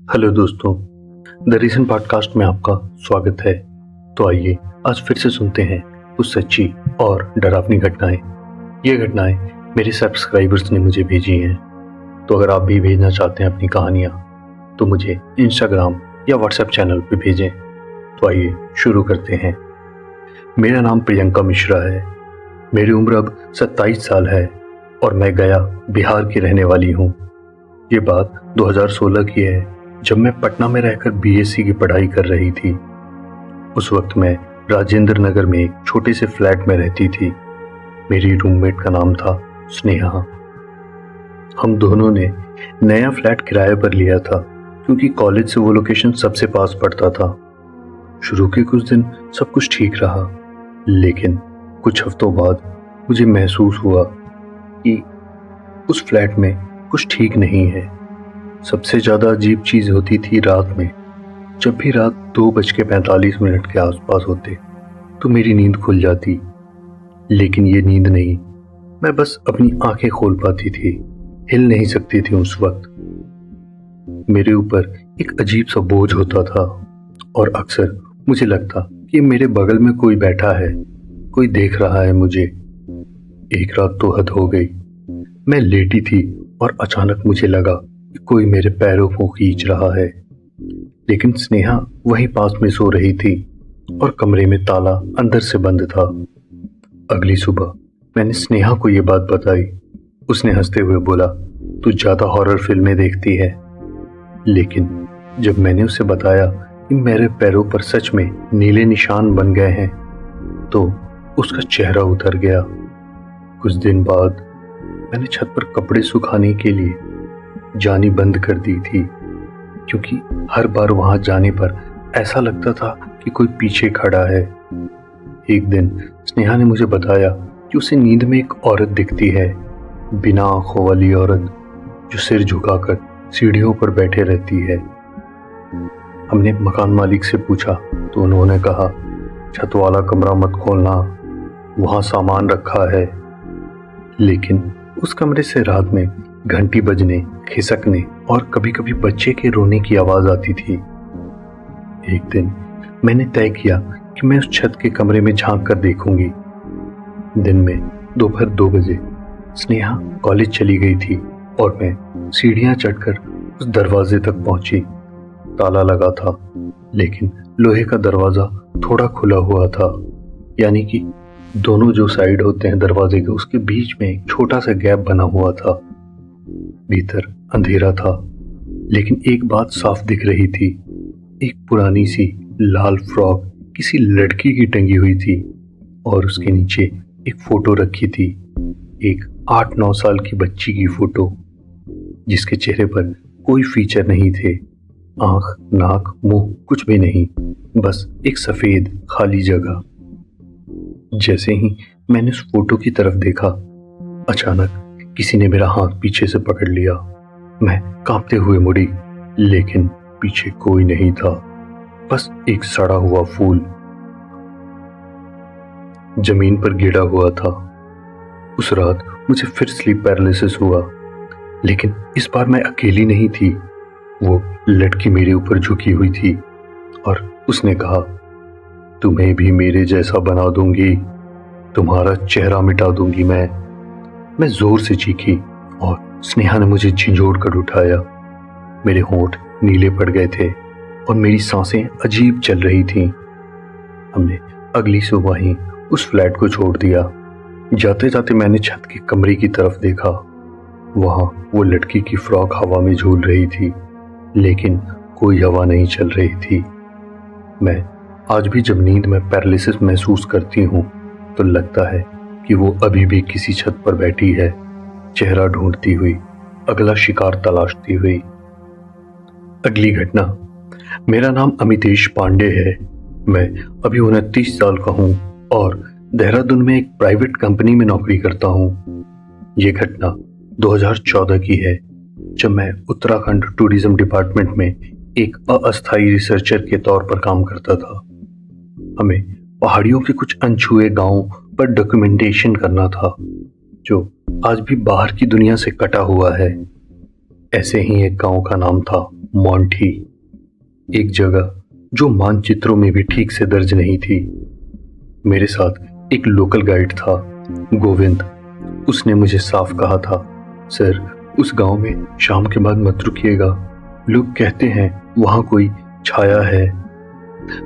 Hello दोस्तों, the reason podcast में आपका स्वागत है। तो आइए आज फिर से सुनते हैं कुछ सच्ची और डरावनी घटनाएं। ये घटनाएं मेरे सब्सक्राइबर्स ने मुझे भेजी हैं। तो अगर आप भी भेजना चाहते हैं अपनी कहानियां तो मुझे इंस्टाग्राम या व्हाट्सएप चैनल पे भेजें। तो आइए शुरू करते हैं। मेरा नाम प्रियंका मिश्रा है। मेरी उम्र अब 27 साल है और मैं गया बिहार की रहने वाली हूँ। ये बात 2016 की है, जब मैं पटना में रहकर बीएससी की पढ़ाई कर रही थी। उस वक्त मैं राजेंद्र नगर में एक छोटे से फ्लैट में रहती थी। मेरी रूममेट का नाम था स्नेहा। हम दोनों ने नया फ्लैट किराए पर लिया था क्योंकि कॉलेज से वो लोकेशन सबसे पास पड़ता था। शुरू के कुछ दिन सब कुछ ठीक रहा, लेकिन कुछ हफ्तों बाद मुझे महसूस हुआ कि उस फ्लैट में कुछ ठीक नहीं है। सबसे ज़्यादा अजीब चीज़ होती थी रात में। जब भी रात 2:45 के आसपास होते तो मेरी नींद खुल जाती, लेकिन ये नींद नहीं, मैं बस अपनी आंखें खोल पाती थी, हिल नहीं सकती थी। उस वक्त मेरे ऊपर एक अजीब सा बोझ होता था और अक्सर मुझे लगता कि मेरे बगल में कोई बैठा है, कोई देख रहा है मुझे। एक रात तो हद हो गई। मैं लेटी थी और अचानक मुझे लगा कि कोई मेरे पैरों को खींच रहा है, लेकिन स्नेहा वहीं पास में सो रही थी और कमरे में ताला अंदर से बंद था। अगली सुबह मैंने स्नेहा को यह बात बताई। उसने हंसते हुए बोला, तू ज्यादा हॉरर फिल्में देखती है। लेकिन जब मैंने उसे बताया कि मेरे पैरों पर सच में नीले निशान बन गए हैं तो उसका चेहरा उतर गया। कुछ दिन बाद मैंने छत पर कपड़े सुखाने के लिए जानी बंद कर दी थी, क्योंकि हर बार वहां जाने पर ऐसा लगता था कि कोई पीछे खड़ा है। एक दिन स्नेहा ने मुझे बताया कि उसे नींद में एक औरत दिखती है, बिना आंखों वाली औरत जो सिर झुकाकर सीढ़ियों पर बैठे रहती है। हमने मकान मालिक से पूछा तो उन्होंने कहा, छत वाला कमरा मत खोलना, वहां सामान रखा है। लेकिन उस कमरे से रात में घंटी बजने, खिसकने और कभी कभी बच्चे के रोने की आवाज आती थी। एक दिन मैंने तय किया कि मैं उस छत के कमरे में झांक कर देखूंगी। दिन में दोपहर 2 बजे स्नेहा कॉलेज चली गई थी और मैं सीढ़ियां चढ़कर उस दरवाजे तक पहुंची। ताला लगा था, लेकिन लोहे का दरवाजा थोड़ा खुला हुआ था, यानी कि दोनों जो साइड होते हैं दरवाजे के, उसके बीच में एक छोटा सा गैप बना हुआ था। भीतर अंधेरा था, लेकिन एक बात साफ दिख रही थी। एक पुरानी सी लाल फ्रॉक किसी लड़की की टंगी हुई थी और उसके नीचे एक फोटो रखी थी, एक 8-9 साल की बच्ची की फोटो, जिसके चेहरे पर कोई फीचर नहीं थे। आंख, नाक, मुंह कुछ भी नहीं, बस एक सफेद खाली जगह। जैसे ही मैंने उस फोटो की तरफ देखा, अचानक किसी ने मेरा हाथ पीछे से पकड़ लिया। मैं कांपते हुए मुड़ी, लेकिन पीछे कोई नहीं था, बस एक सड़ा हुआ फूल जमीन पर गिरा हुआ था। उस रात मुझे फिर स्लीप पैरालिसिस हुआ, लेकिन इस बार मैं अकेली नहीं थी। वो लड़की मेरे ऊपर झुकी हुई थी और उसने कहा, तुम्हें भी मेरे जैसा बना दूंगी, तुम्हारा चेहरा मिटा दूंगी। मैं जोर से चीखी और स्नेहा ने मुझे झिंझोड़ कर उठाया। मेरे होंठ नीले पड़ गए थे और मेरी सांसें अजीब चल रही थीं। हमने अगली सुबह ही उस फ्लैट को छोड़ दिया। जाते जाते मैंने छत के कमरे की तरफ देखा। वहां वो लड़की की फ्रॉक हवा में झूल रही थी, लेकिन कोई हवा नहीं चल रही थी। मैं आज भी जब नींद में पैरालिसिस महसूस करती हूँ तो लगता है कि वो अभी भी किसी छत पर बैठी है, चेहरा ढूंढती हुई, अगला शिकार तलाशती हुई। अगली घटना। मेरा नाम अमितेश पांडे है। मैं अभी 29 साल का हूँ और देहरादून में एक प्राइवेट कंपनी में नौकरी करता हूँ। ये घटना 2014 की है, जब मैं उत्तराखंड टूरिज्म डिपार्टमेंट में एक अस्थायी रिसर्चर के तौर पर काम करता था। हमें पहाड़ियों के कुछ अनछुए गांवों पर डॉक्यूमेंटेशन करना था, जो आज भी बाहर की दुनिया से कटा हुआ है। ऐसे ही एक गांव का नाम था मोंटी, एक जगह जो मानचित्रों में भी ठीक से दर्ज नहीं थी। मेरे साथ एक लोकल गाइड था, गोविंद। उसने मुझे साफ कहा था, सर उस गांव में शाम के बाद मत रुकिएगा, लोग कहते हैं वहां कोई छाया है।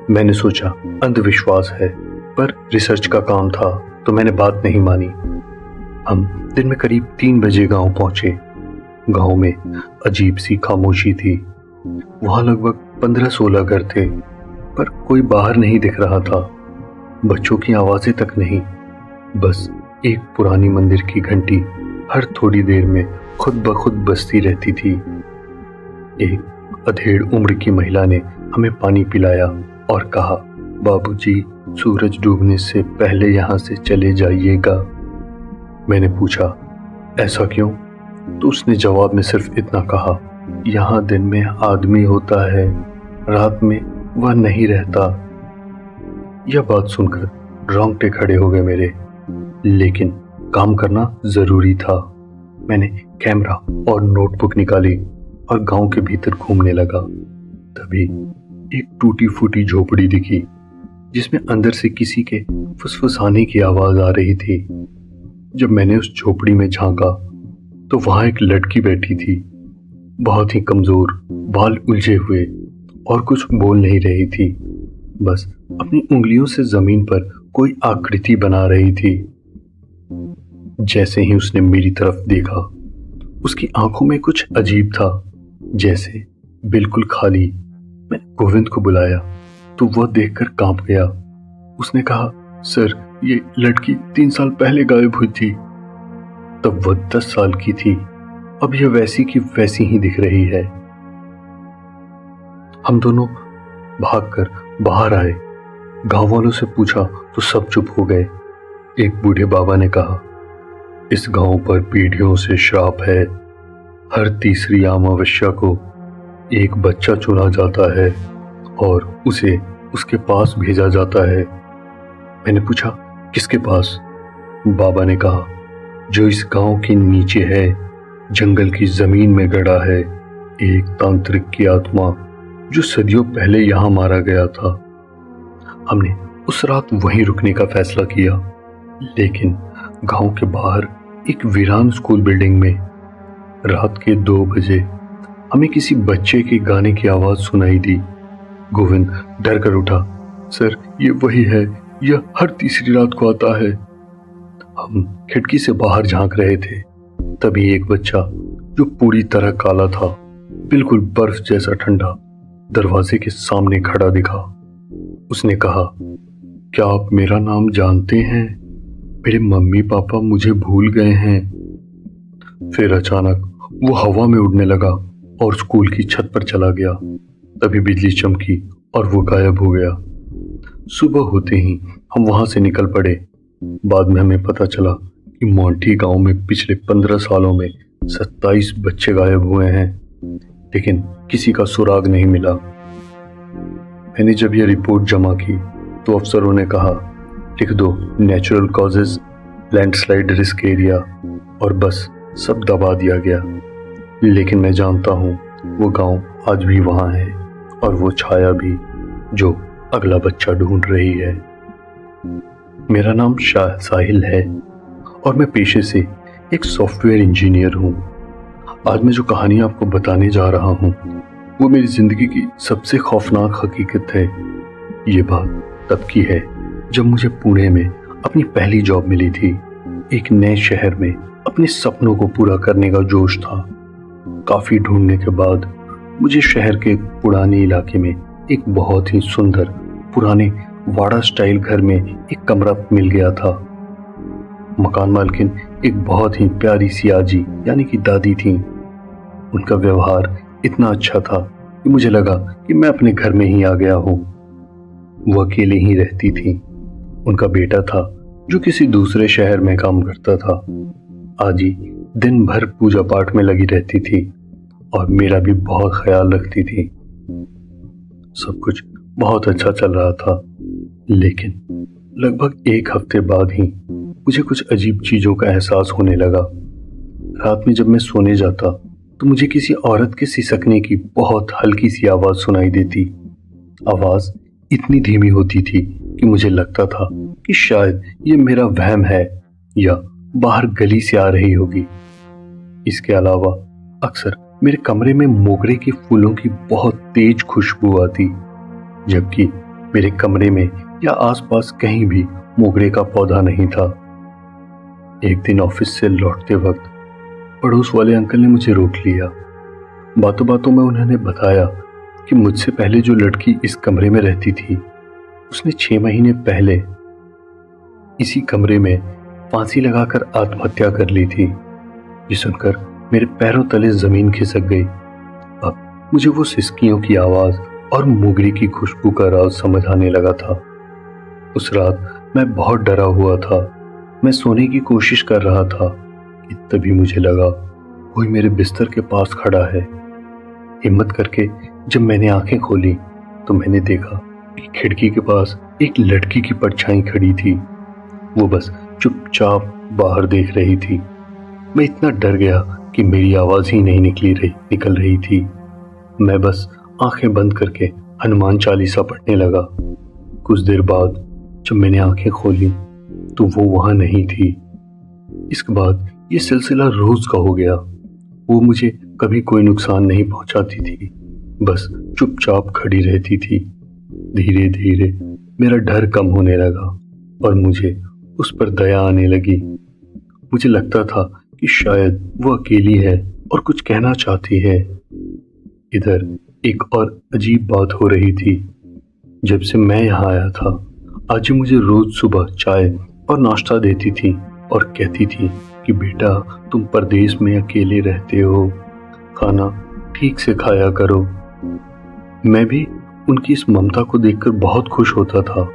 मैंने सोचा अंधविश्वास है, पर रिसर्च का काम था तो मैंने बात नहीं मानी। हम दिन में करीब 3 बजे गांव पहुंचे। गांव में अजीब सी खामोशी थी। वहां लगभग 15-16 घर थे, पर कोई बाहर नहीं दिख रहा था। बच्चों की आवाजें तक नहीं, बस एक पुरानी मंदिर की घंटी हर थोड़ी देर में खुद ब खुद बजती रहती थी। एक अधेड़ उम्र की महिला ने हमें पानी पिलाया और कहा, बाबूजी सूरज डूबने से पहले यहाँ से चले जाइएगा। मैंने पूछा, ऐसा क्यों? तो उसने जवाब में सिर्फ इतना कहा, यहाँ दिन में आदमी होता है, रात में वह नहीं रहता। यह बात सुनकर रोंगटे खड़े हो गए मेरे, लेकिन काम करना जरूरी था। मैंने कैमरा और नोटबुक निकाली और गांव के भीतर घूमने लगा। तभी एक टूटी फूटी झोपड़ी दिखी, जिसमें अंदर से किसी के फुसफुसाने की आवाज आ रही थी। जब मैंने उस झोपड़ी में झांका तो वहां एक लड़की बैठी थी, बहुत ही कमजोर, बाल उलझे हुए और कुछ बोल नहीं रही थी। बस अपनी उंगलियों से जमीन पर कोई आकृति बना रही थी। जैसे ही उसने मेरी तरफ देखा, उसकी आंखों में कुछ अजीब था, जैसे बिल्कुल खाली। मैंने गोविंद को बुलाया तो वह देखकर कांप गया। उसने कहा, सर ये लड़की 3 साल पहले गायब हुई थी। तब वह 10 साल की थी, अब यह वैसी की वैसी ही दिख रही है। हम दोनों भागकर बाहर आए। गांव वालों से पूछा तो सब चुप हो गए। एक बूढ़े बाबा ने कहा, इस गांव पर पीढ़ियों से श्राप है। हर तीसरी अमावस्या को एक बच्चा चुना जाता है और उसे उसके पास भेजा जाता है। मैंने पूछा, किसके पास? बाबा ने कहा, जो इस गांव के नीचे है, जंगल की जमीन में गड़ा है, एक तांत्रिक की आत्मा जो सदियों पहले यहां मारा गया था। हमने उस रात वहीं रुकने का फैसला किया, लेकिन गांव के बाहर एक वीरान स्कूल बिल्डिंग में रात के 2 बजे हमें किसी बच्चे के गाने की आवाज सुनाई दी। गोविंद डर कर उठा, सर ये वही है, यह हर तीसरी रात को आता है। हम खिड़की से बाहर झांक रहे थे, तभी एक बच्चा जो पूरी तरह काला था, बिल्कुल बर्फ जैसा ठंडा, दरवाजे के सामने खड़ा दिखा। उसने कहा, क्या आप मेरा नाम जानते हैं? मेरे मम्मी पापा मुझे भूल गए हैं। फिर अचानक वो हवा में उड़ने लगा और स्कूल की छत पर चला गया। तभी बिजली चमकी और वो गायब हो गया। सुबह होते ही हम वहां से निकल पड़े। बाद में हमें पता चला कि मोंटी गांव में पिछले 15 सालों में 27 बच्चे गायब हुए हैं, लेकिन किसी का सुराग नहीं मिला। मैंने जब यह रिपोर्ट जमा की तो अफसरों ने कहा, लिख दो natural causes, landslide risk area, और बस सब दबा दिया गया। लेकिन मैं जानता हूँ वो गांव आज भी वहां है और वो छाया भी, जो अगला बच्चा ढूंढ रही है। मेरा नाम साहिल है और मैं पेशे से एक सॉफ्टवेयर इंजीनियर हूँ। आज मैं जो कहानी आपको बताने जा रहा हूँ वो मेरी जिंदगी की सबसे खौफनाक हकीकत है। ये बात तब की है जब मुझे पुणे में अपनी पहली जॉब मिली थी। एक नए शहर में अपने सपनों को पूरा करने का जोश था। काफी ढूंढने के बाद मुझे शहर के पुराने इलाके में एक बहुत ही सुंदर पुराने वाड़ा स्टाइल घर में एक कमरा मिल गया था। मकान मालकिन एक बहुत ही प्यारी सी आजी यानी कि दादी थी। उनका व्यवहार इतना अच्छा था कि मुझे लगा कि मैं अपने घर में ही आ गया हूँ। वो अकेले ही रहती थी। उनका बेटा था जो किसी दूसरे शहर में काम करता था। आजी दिन भर पूजा पाठ में लगी रहती थी और मेरा भी बहुत ख्याल रखती थी। सब कुछ बहुत अच्छा चल रहा था, लेकिन लगभग 1 हफ्ते बाद ही मुझे कुछ अजीब चीजों का एहसास होने लगा। रात में जब मैं सोने जाता तो मुझे किसी औरत के सिसकने की बहुत हल्की सी आवाज सुनाई देती। आवाज इतनी धीमी होती थी कि मुझे लगता था कि शायद ये मेरा वहम है या बाहर गली से आ रही होगी। इसके अलावा अक्सर मेरे कमरे में मोगरे के फूलों की बहुत तेज खुशबू आती, जबकि मेरे कमरे में या आसपास कहीं भी मोगरे का पौधा नहीं था। एक दिन ऑफिस से लौटते वक्त पड़ोस वाले अंकल ने मुझे रोक लिया। बातों बातों में उन्होंने बताया कि मुझसे पहले जो लड़की इस कमरे में रहती थी, उसने 6 महीने पहले इसी कमरे में फांसी लगाकर आत्महत्या कर ली थी। ये सुनकर मेरे पैरों तले जमीन खिसक गई। अब मुझे वो सिसकियों की आवाज और मोगरे की खुशबू का राज समझ आने लगा था। उस रात मैं बहुत डरा हुआ था। मैं सोने की कोशिश कर रहा था कि तभी मुझे लगा कोई मेरे बिस्तर के पास खड़ा है। हिम्मत करके जब मैंने आंखें खोली तो मैंने देखा कि खिड़की के पास एक लड़की की परछाई खड़ी थी। वो बस चुपचाप बाहर देख रही थी। मैं इतना डर गया कि मेरी आवाज ही नहीं निकल रही थी। मैं बस आंखें बंद करके हनुमान चालीसा पढ़ने लगा। कुछ देर बाद जब मैंने आंखें खोली तो वो वहां नहीं थी। इसके बाद ये सिलसिला रोज का हो गया। वो मुझे कभी कोई नुकसान नहीं पहुंचाती थी, बस चुपचाप खड़ी रहती थी। धीरे धीरे मेरा डर कम होने लगा और मुझे उस पर दया आने लगी। मुझे लगता था कि शायद वो अकेली है और कुछ कहना चाहती है। इधर एक और अजीब बात हो रही थी। जब से मैं यहाँ आया था, आज मुझे रोज सुबह चाय और नाश्ता देती थी और कहती थी कि बेटा, तुम परदेश में अकेले रहते हो, खाना ठीक से खाया करो। मैं भी उनकी इस ममता को देखकर बहुत खुश होता था,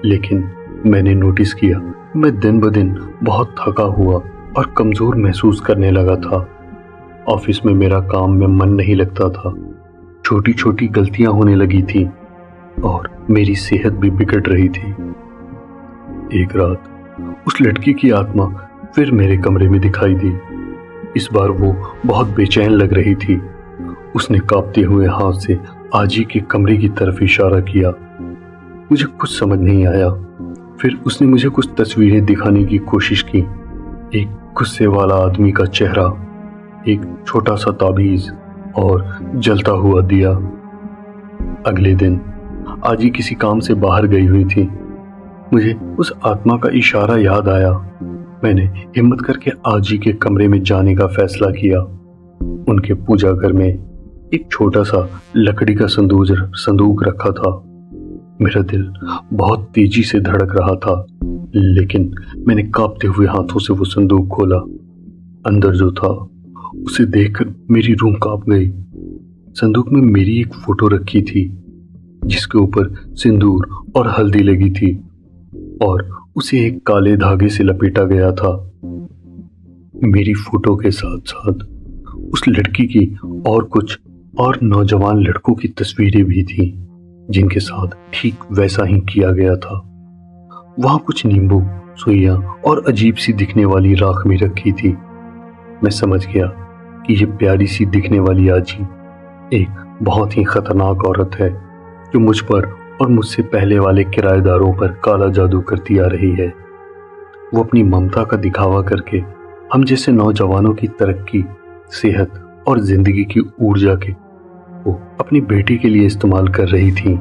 लेकिन मैंने नोटिस किया मैं दिन ब दिन बहुत थका हुआ और कमजोर महसूस करने लगा था। ऑफिस में मेरा काम में मन नहीं लगता था। छोटी छोटी गलतियां होने लगी थी और मेरी सेहत भी बिगड़ रही थी। एक रात उस लड़की की आत्मा फिर मेरे कमरे में दिखाई दी। इस बार वो बहुत बेचैन लग रही थी। उसने कांपते हुए हाथ से आजी के कमरे की तरफ इशारा किया। मुझे कुछ समझ नहीं आया। फिर उसने मुझे कुछ तस्वीरें दिखाने की कोशिश की। एक गुस्से वाला आदमी का चेहरा, एक छोटा सा ताबीज और जलता हुआ दिया। अगले दिन आजी किसी काम से बाहर गई हुई थी। मुझे उस आत्मा का इशारा याद आया। मैंने हिम्मत करके आजी के कमरे में जाने का फैसला किया। उनके पूजा घर में एक छोटा सा लकड़ी का संदूक रखा था। मेरा दिल बहुत तेजी से धड़क रहा था, लेकिन मैंने कांपते हुए हाथों से वो संदूक खोला। अंदर जो था उसे देखकर मेरी रूह कांप गई। संदूक में मेरी एक फोटो रखी थी, जिसके ऊपर सिंदूर और हल्दी लगी थी और उसे एक काले धागे से लपेटा गया था। मेरी फोटो के साथ साथ उस लड़की की और कुछ और नौजवान लड़कों की तस्वीरें भी थीं, जिनके साथ ठीक वैसा ही किया गया था। वहां कुछ नींबू, सुइयां और अजीब सी दिखने वाली राख भी रखी थी। मैं समझ गया कि ये प्यारी सी दिखने वाली आजी एक बहुत ही खतरनाक औरत है, जो मुझ पर और मुझसे पहले वाले किराएदारों पर काला जादू करती आ रही है। वो अपनी ममता का दिखावा करके हम जैसे नौजवानों की तरक्की, सेहत और जिंदगी की ऊर्जा के वो अपनी बेटी के लिए इस्तेमाल कर रही थी।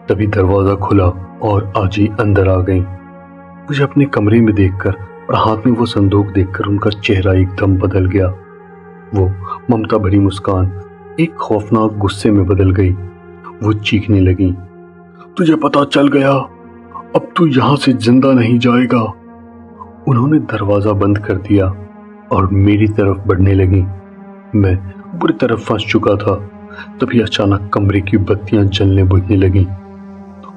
तभी दरवाजा खुला और आजी अंदर आ गई। मुझे अपने कमरे में देखकर और हाथ में वो संदूक देखकर उनका चेहरा एकदम बदल गया। वो ममता भरी मुस्कान एक खौफनाक गुस्से में बदल गई। वो चीखने लगी, तुझे पता चल गया, अब तू यहां से जिंदा नहीं जाएगा। उन्होंने दरवाजा बंद कर दिया और मेरी तरफ बढ़ने लगी। मैं बुरी तरह फंस चुका था। तभी अचानक कमरे की बत्तियां जलने बुझने लगी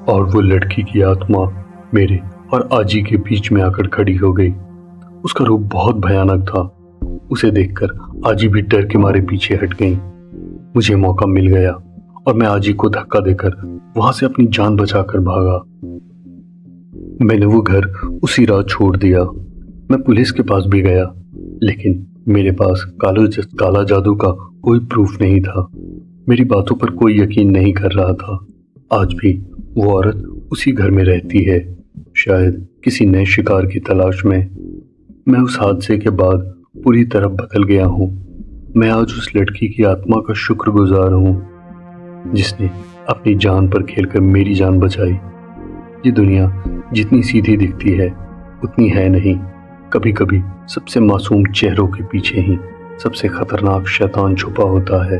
और वो लड़की की आत्मा मेरे और आजी के बीच में आकर खड़ी हो गई। उसका रूप बहुत भयानक था। उसे देखकर आजी भी डर के मारे पीछे हट गई। मुझे मौका मिल गया और मैं आजी को धक्का देकर वहां से अपनी जान बचाकर भागा। मैंने वो घर उसी रात छोड़ दिया। मैं पुलिस के पास भी गया, लेकिन मेरे पास काला जादू का कोई प्रूफ नहीं था। मेरी बातों पर कोई यकीन नहीं कर रहा था। आज भी वो औरत उसी घर में रहती है, शायद किसी नए शिकार की तलाश में। मैं उस हादसे के बाद पूरी तरह बदल गया हूँ। मैं आज उस लड़की की आत्मा का शुक्रगुजार हूँ जिसने अपनी जान पर खेलकर मेरी जान बचाई। ये दुनिया जितनी सीधी दिखती है उतनी है नहीं। कभी कभी सबसे मासूम चेहरों के पीछे ही सबसे खतरनाक शैतान छुपा होता है।